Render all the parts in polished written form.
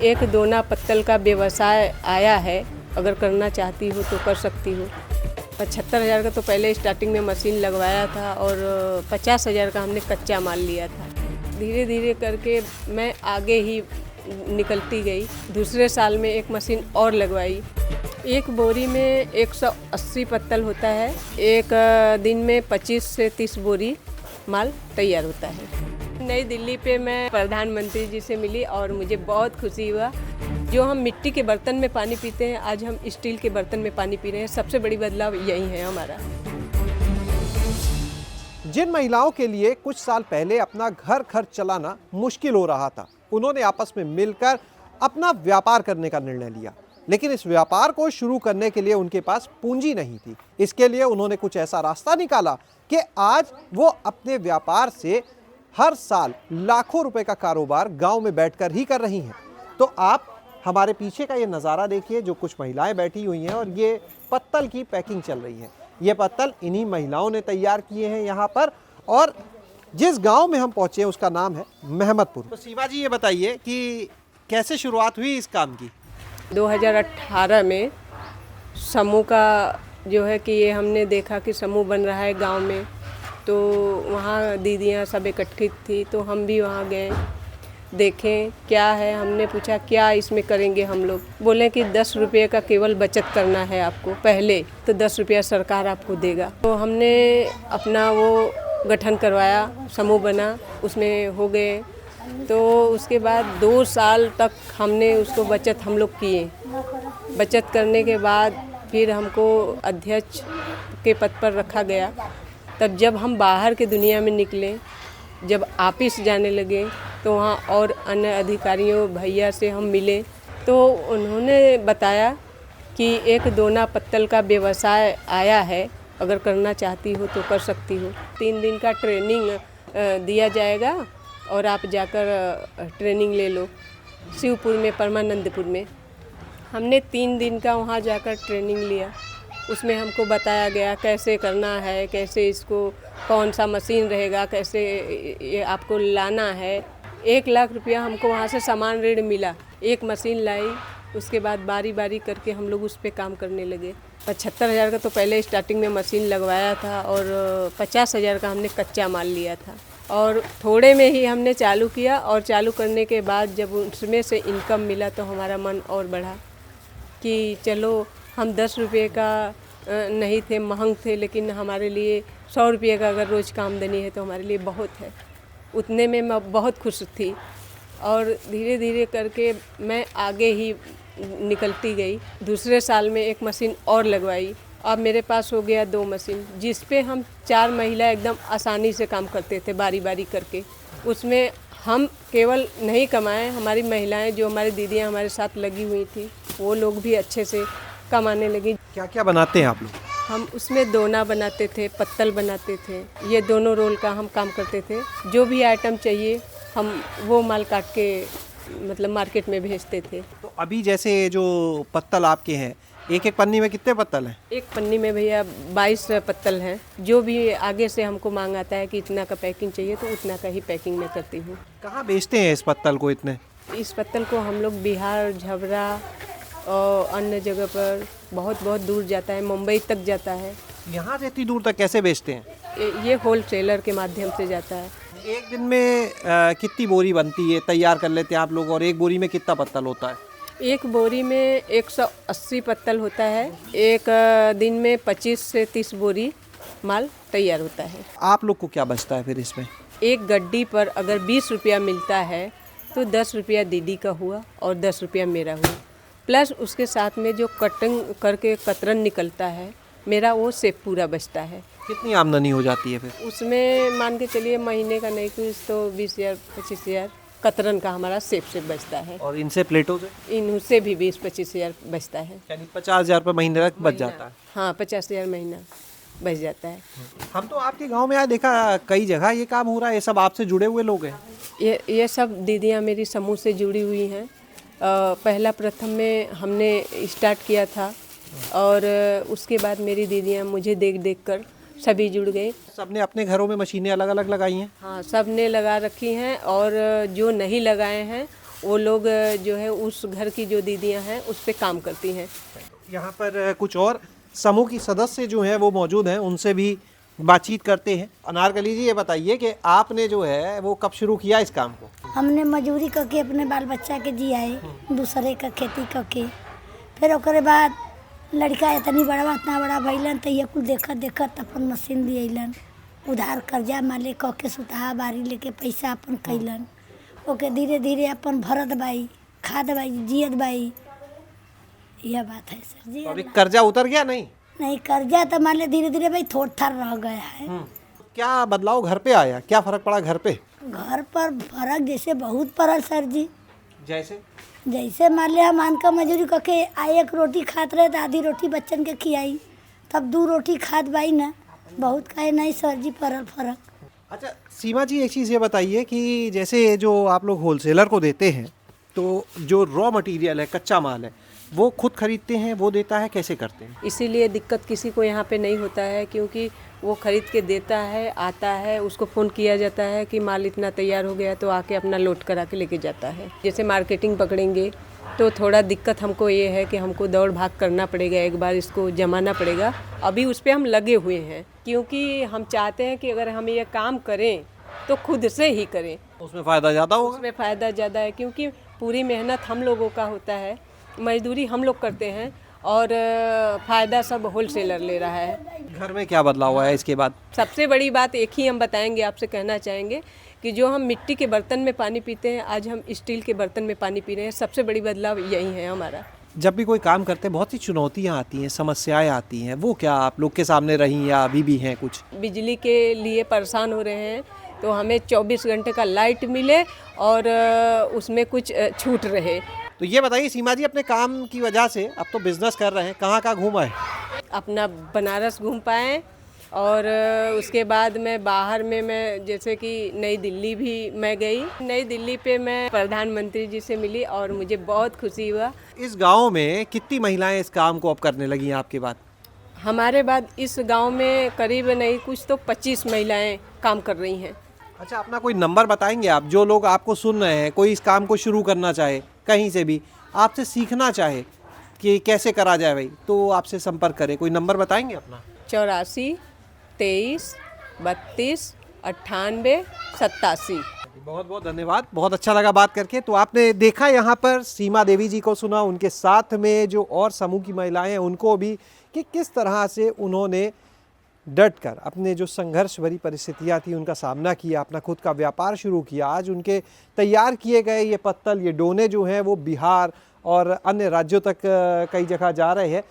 एक दोना पत्तल का व्यवसाय आया है, अगर करना चाहती हो तो कर सकती हो। 75,000 का तो पहले स्टार्टिंग में मशीन लगवाया था और 50,000 का हमने कच्चा माल लिया था। धीरे धीरे करके मैं आगे ही निकलती गई। दूसरे साल में एक मशीन और लगवाई। एक बोरी में 180 पत्तल होता है। एक दिन में 25 से 30 बोरी माल तैयार होता है। नई दिल्ली पे मैं प्रधानमंत्री जी से मिली और मुझे बहुत खुशी हुआ। जो हम मिट्टी के बर्तन में पानी पीते हैं, आज हम स्टील के बर्तन में पानी पी रहे हैं। सबसे बड़ी बदलाव यही है हमारा। जिन महिलाओं के लिए कुछ साल पहले अपना घर खर्च चलाना मुश्किल हो रहा था, उन्होंने आपस में मिलकर अपना व्यापार करने का निर्णय लिया। लेकिन इस व्यापार को शुरू करने के लिए उनके पास पूंजी नहीं थी। इसके लिए उन्होंने कुछ ऐसा रास्ता निकाला कि आज वो अपने व्यापार से हर साल लाखों रुपए का कारोबार गांव में बैठकर ही कर रही हैं। तो आप हमारे पीछे का ये नज़ारा देखिए, जो कुछ महिलाएं बैठी हुई हैं और ये पत्तल की पैकिंग चल रही है। ये पत्तल इन्हीं महिलाओं ने तैयार किए हैं यहाँ पर। और जिस गांव में हम पहुँचे हैं उसका नाम है महमदपुर। तो सीमा जी, ये बताइए कि कैसे शुरुआत हुई इस काम की? 2018 में समूह का जो है कि ये हमने देखा कि समूह बन रहा है गांव में, तो वहाँ दीदियाँ सब इकट्ठी थी, तो हम भी वहाँ गए, देखें क्या है। हमने पूछा क्या इसमें करेंगे हम लोग। बोले कि 10 रुपये का केवल बचत करना है आपको पहले, तो 10 रुपया सरकार आपको देगा। तो हमने अपना वो गठन करवाया, समूह बना, उसमें हो गए। तो उसके बाद 2 साल तक हमने उसको बचत हम लोग किए। बचत करने के बाद फिर हमको अध्यक्ष के पद पर रखा गया। तब जब हम बाहर के दुनिया में निकले, जब ऑफिस जाने लगे, तो वहाँ और अन्य अधिकारियों भैया से हम मिले, तो उन्होंने बताया कि एक दोना पत्तल का व्यवसाय आया है, अगर करना चाहती हो तो कर सकती हो। 3 दिन का ट्रेनिंग दिया जाएगा और आप जाकर ट्रेनिंग ले लो। शिवपुर में, परमानंदपुर में हमने 3 दिन का वहाँ जाकर ट्रेनिंग लिया। उसमें हमको बताया गया कैसे करना है, कैसे इसको, कौन सा मशीन रहेगा, कैसे ये आपको लाना है। 1 लाख रुपया हमको वहाँ से सामान ऋण मिला। एक मशीन लाई, उसके बाद बारी बारी करके हम लोग उस पर काम करने लगे। 75,000 का तो पहले स्टार्टिंग में मशीन लगवाया था और 50,000 का हमने कच्चा माल लिया था। और थोड़े में ही हमने चालू किया, और चालू करने के बाद जब उसमें से इनकम मिला तो हमारा मन और बढ़ा कि चलो, हम 10 रुपये का नहीं थे, महंग थे, लेकिन हमारे लिए 100 रुपये का अगर रोज़ का आमदनी है तो हमारे लिए बहुत है। उतने में मैं बहुत खुश थी और धीरे धीरे करके मैं आगे ही निकलती गई। दूसरे साल में एक मशीन और लगवाई। अब मेरे पास हो गया 2 मशीन, जिस पे हम 4 महिला एकदम आसानी से काम करते थे, बारी बारी करके। उसमें हम केवल नहीं कमाए, हमारी महिलाएं, जो हमारी दीदियां हमारे साथ लगी हुई थी, वो लोग भी अच्छे से कमाने लगी। क्या क्या बनाते हैं आप लोग? हम उसमें दोना बनाते थे, पत्तल बनाते थे, ये दोनों रोल का हम काम करते थे। जो भी आइटम चाहिए हम वो माल काट के मतलब मार्केट में भेजते थे। तो अभी जैसे जो पत्तल आपके हैं, एक एक पन्नी में कितने पत्तल हैं? एक पन्नी में भैया 22 पत्तल हैं। जो भी आगे से हमको मांग आता है कि इतना का पैकिंग चाहिए, तो उतना का ही पैकिंग मैं करती हूँ। कहाँ बेचते हैं इस पत्तल को इतने? इस पत्तल को हम लोग बिहार, झबरा और अन्य जगह पर बहुत दूर जाता है, मुंबई तक जाता है। यहाँ से इतनी दूर तक कैसे बेचते हैं? ये होलसेलर के माध्यम से जाता है। एक दिन में कितनी बोरी बनती है, तैयार कर लेते हैं आप लोग, और एक बोरी में कितना पत्तल होता है? एक बोरी में 180 पत्तल होता है। एक दिन में 25 से 30 बोरी माल तैयार होता है। आप लोग को क्या बचता है फिर इसमें? एक गड्डी पर अगर 20 रुपया मिलता है तो 10 रुपया दीदी का हुआ और 10 रुपया मेरा हुआ, प्लस उसके साथ में जो कटिंग करके कतरन निकलता है मेरा, वो सेब पूरा बचता है। कितनी आमदनी हो जाती है फिर? उसमें मान के चलिए महीने का नहीं कुछ तो 20,000 25,000 कतरन का हमारा सेब से बचता है। और इनसे प्लेटों से? इनसे भी 20-25,000 बचता है। यानी 50,000 रुपये महीने तक बच जाता है। हाँ, 50,000 महीना बच जाता है। हम तो आपके गांव में आए, देखा कई जगह ये काम हो रहा है। ये सब आपसे जुड़े हुए लोग हैं? ये सब दीदियाँ मेरी समूह से जुड़ी हुई हैं। पहला प्रथम में हमने स्टार्ट किया था और उसके बाद मेरी दीदियाँ मुझे देख देख कर सभी जुड़ गए। सबने अपने घरों में मशीनें अलग अलग लगाई हैं? हाँ, सब ने लगा रखी हैं और जो नहीं लगाए हैं वो लोग जो है उस घर की जो दीदियां हैं उस पे काम करती हैं। यहाँ पर कुछ और समूह की सदस्य जो हैं वो मौजूद हैं, उनसे भी बातचीत करते हैं। अनारकली जी, ये बताइए कि आपने जो है वो कब शुरू किया इस काम को? हमने मजदूरी करके अपने बाल बच्चा के जियाए, दूसरे का खेती करके, फिर ओकरे बाद लड़का इतनी बड़ा इतना बड़ा भैलन तो ये कुल देखत देखत अपन मशीन दियलन, उधार कर्जा माले कह के सुतहा बारी लेके पैसा अपन कैलन, ओके धीरे धीरे अपन भरत बाई, खाद बाई, जियत बाई। यह बात है सर जी। अभी कर्जा उतर गया? नहीं, कर्जा तो मान ले धीरे धीरे भाई थोड़ थाड़ रह गया है। क्या बदलाव घर पे आया, क्या फर्क पड़ा घर पे? घर पर फर्क जैसे बहुत पड़ल सर जी। जैसे मान ले हम मान का मजूरी करके एक रोटी खात रहे तो आधी रोटी बच्चन के खियाई, तब 2 रोटी खात बाई ना, बहुत कहे नहीं सर जी पड़ल फर्क। अच्छा सीमा जी, एक चीज़ ये बताइए कि जैसे जो आप लोग होलसेलर को देते हैं तो जो रॉ मटेरियल है, कच्चा माल है, वो खुद खरीदते हैं, वो देता है, कैसे करते हैं? इसीलिए दिक्कत किसी को यहाँ पे नहीं होता है, क्योंकि वो खरीद के देता है, आता है, उसको फ़ोन किया जाता है कि माल इतना तैयार हो गया तो आके अपना लोड करा के लेके जाता है। जैसे मार्केटिंग पकड़ेंगे तो थोड़ा दिक्कत हमको ये है कि हमको दौड़ भाग करना पड़ेगा, एक बार इसको जमाना पड़ेगा। अभी उस पर हम लगे हुए हैं, क्योंकि हम चाहते हैं कि अगर हम ये काम करें तो खुद से ही करें। उसमें फ़ायदा ज़्यादा होगा? उसमें फ़ायदा ज़्यादा है, क्योंकि पूरी मेहनत हम लोगों का होता है, मजदूरी हम लोग करते हैं और फ़ायदा सब होलसेलर ले रहा है। घर में क्या बदलाव हुआ है इसके बाद? सबसे बड़ी बात एक ही हम बताएंगे, आपसे कहना चाहेंगे कि जो हम मिट्टी के बर्तन में पानी पीते हैं, आज हम स्टील के बर्तन में पानी पी रहे हैं। सबसे बड़ी बदलाव यही है हमारा। जब भी कोई काम करते हैं बहुत सी चुनौतियाँ आती हैं, समस्याएं आती हैं, वो क्या आप लोग के सामने रही या अभी भी हैं कुछ? बिजली के लिए परेशान हो रहे हैं, तो हमें 24 घंटे का लाइट मिले और उसमें कुछ छूट रहे। तो ये बताइए सीमा जी, अपने काम की वजह से अब तो बिजनेस कर रहे हैं, कहाँ कहाँ घूमा है? अपना बनारस घूम पाए और उसके बाद मैं बाहर में मैं जैसे कि नई दिल्ली भी मैं गई। नई दिल्ली पे मैं प्रधानमंत्री जी से मिली और मुझे बहुत खुशी हुआ। इस गांव में कितनी महिलाएं इस काम को अब करने लगी हैं आपके बाद? हमारे बाद इस गांव में करीब नहीं कुछ तो 25 महिलाएं काम कर रही हैं। अच्छा, अपना कोई नंबर बताएंगे आप? जो लोग आपको सुन रहे हैं, कोई इस काम को शुरू करना चाहे, कहीं से भी आपसे सीखना चाहे कि कैसे करा जाए भाई, तो आपसे संपर्क करें। कोई नंबर बताएंगे अपना? 84 23 32 98 87। बहुत बहुत धन्यवाद, बहुत अच्छा लगा बात करके। तो आपने देखा यहाँ पर सीमा देवी जी को सुना, उनके साथ में जो और समूह की महिलाएं हैं उनको भी, कि किस तरह से उन्होंने डट कर अपने जो संघर्ष भरी परिस्थितियाँ थी उनका सामना किया, अपना खुद का व्यापार शुरू किया। आज उनके तैयार किए गए ये पत्तल, ये डोने जो हैं वो बिहार और अन्य राज्यों तक कई जगह जा रहे हैं।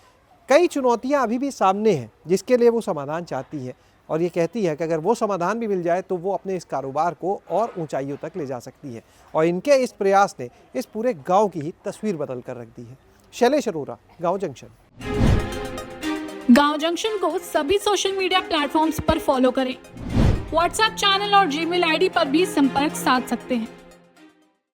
कई चुनौतियां अभी भी सामने हैं जिसके लिए वो समाधान चाहती है, और ये कहती है कि अगर वो समाधान भी मिल जाए तो वो अपने इस कारोबार को और ऊंचाइयों तक ले जा सकती है। और इनके इस प्रयास ने इस पूरे गांव की ही तस्वीर बदल कर रख दी है। शैलेश अरोरा, गांव जंक्शन। गांव जंक्शन को सभी सोशल मीडिया प्लेटफॉर्म्स पर फॉलो करें। व्हाट्सएप चैनल और जीमेल आईडी पर भी संपर्क साध सकते हैं।